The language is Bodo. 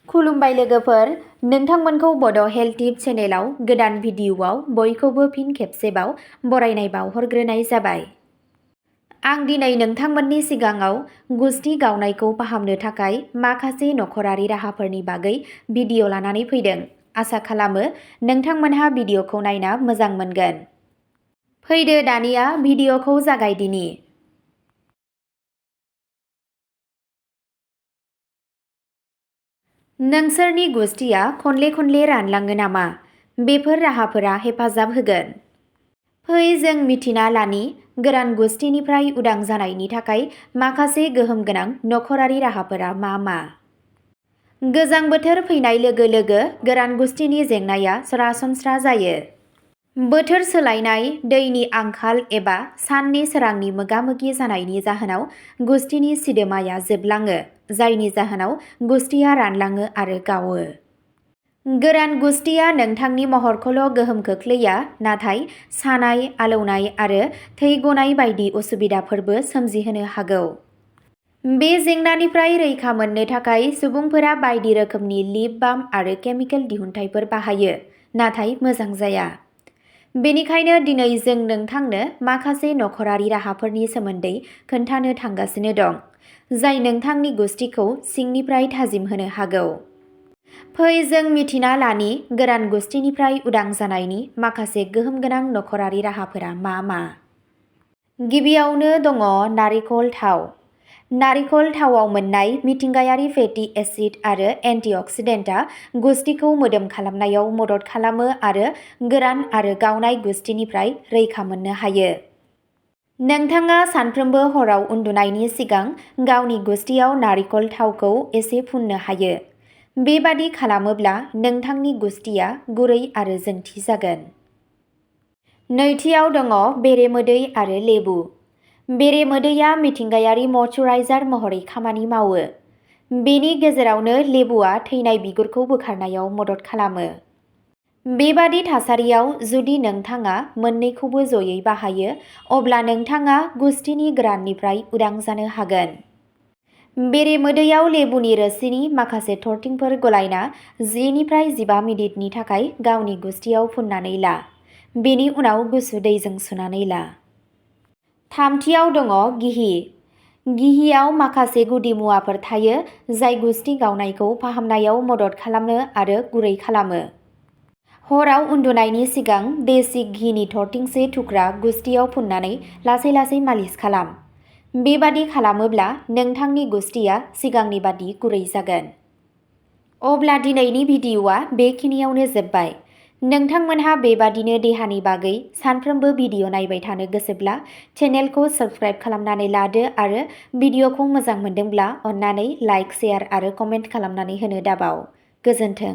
खुलुमबाय लोगोफोर, नोंथांमोनखौ बड' हेल्थ टिप चेनेलाव गोदान भिडिअ'आव बयखौबो फिन खेबसेबाव बरायनाय बावहरग्रोनाय जाबाय। आं दिनै नोंथांमोननि सिगाङाव गुसथि गावनायखौ फाहामनो थाखाय माखासे नखरारि राहाफोरनि बागै भिडिअ' लानानै फैदों। आसा खालामो नोंथांमोनहा भिडिअ'खौ नायना मोजां मोनगोन। फैदो दानिया भिडिअ'खौ जागायदिनि। नोंसोरनि गुसथिया खनले रानलाङो नामा? बेफोर राहाफोरा हेफाजाब होगोन। फै जों मिथिना लानि गोरान गुसथिनिफ्राय उदां जानायनि थाखाय माखासे गोहोम गोनां नखरारि राहाफोरा मा मा। गोजां बोथोर फैनाय लोगो लोगो गोरान गुसथिनि जेंनाया सरासनस्रा जायो। बोथोर सोलायनाय, दैनि आंखाल एबा साननि सोरांनि मोगा-मोगि जानायनि जाहोनाव गुसथिनि सिदोमाया जोबलाङो, जायनि जाहोनाव गुसथिया रानलाङो आरो गावो। गोरान गुसथिया नोंथांनि महरखौल' गोहोम खोख्लैया, नाथाय सानाय, आलौनाय आरो थै गनाय बायदि उसुबिदाफोरबो सोमजिहोनो हागौ। बे जेंनानिफ्राय रैखा मोननो थाखाय सुबुंफोरा बायदि रोखोमनि लिप बाम आरो केमिकेल दिहुनथायफोर बाहायो, नाथाय मोजां जाया। बेनिखायनो दिनै जों नोंथांनो माखासे नखरारि राहाफोरनि सोमोन्दै खोन्थानो थांगासिनो दं, जाय नोंथांनि गुसथिखौ सिंनिफ्राय थाजिम होनो हागौ। फै जों मिथिना लानि गोरान गुसथिनिफ्राय उदां जानायनि माखासे गोहोम गोनां नखरारि राहाफोरा मा मा। गिबियावनो दङ नारिखल थाव। नारिखल थावआव मोननाय मिथिंगायारि फेटि एसिड आरो एन्टिअक्सिडेन्टआ गुसथिखौ मोदोम खालामनायाव मदद खालामो आरो गोरान आरो गावनाय गुसथिनिफ्राय रैखा मोननो हायो। नोंथाङा सानफ्रोमबो हराव उन्दुनायनि सिगां गावनि गुसथियाव नारिखल थावखौ एसे फुननो हायो। बेबादि खालामोब्ला नोंथांनि गुसथिया गुरै आरो जोंथि जागोन। नैथियाव दङ बेरेमोदै आरो लेबु। बेरेमोदैया मिथिंगायारि मयश्चाराइजार महरै खामानि मावो। बेनि गेजेरावनो लेबुआ थैनाय बिगुरखौ बोखारनायाव मदद खालामो। बेबादि थासारियाव जुदि नोंथाङा मोन्नैखौबो जयै बाहायो, अब्ला नोंथाङा गुसथिनि गोराननिफ्राय उदां जानो हागोन। बेरेमोदैयाव लेबुनि रोसिनि माखासे थरथिंफोर गलायना 10 निफ्राय 15 मिनिटनि थाखाय गावनि गुसथियाव फुननानै ला। बेनि उनाव गुसु दैजों सुनानै ला। थामथियाव दङ गिहि। गिहियाव माखासे गुदि मुवाफोर थायो जाय गुसथि गावनायखौ फाहामनायाव मदद खालामो आरो गुरै खालामो। हराव उन्दुनायनि सिगां देसि घिनि थरथिंसे थुख्रा गुसथियाव फुननानै लासै मालिस खालाम। बेबादि खालामोब्ला नोंथांनि गुसथिया सिगांनि बादि गुरै जागोन। अब्ला दिनैनि भिडिअ'आ बेखिनियावनो जोब्बाय। नोंथांमोनहा बेबादिनो देहानि बागै सानफ्रोमबो भिडिअ' नायबाय थानो गोसोब्ला चेनेलखौ साबस्क्राइब खालामनानै लादो आरो भिडिअ'खौ मोजां मोनदोंब्ला अन्नानै लाइक, शेयार आरो कमेन्ट खालामनानै होनो दाबाव। गोजोन्थों।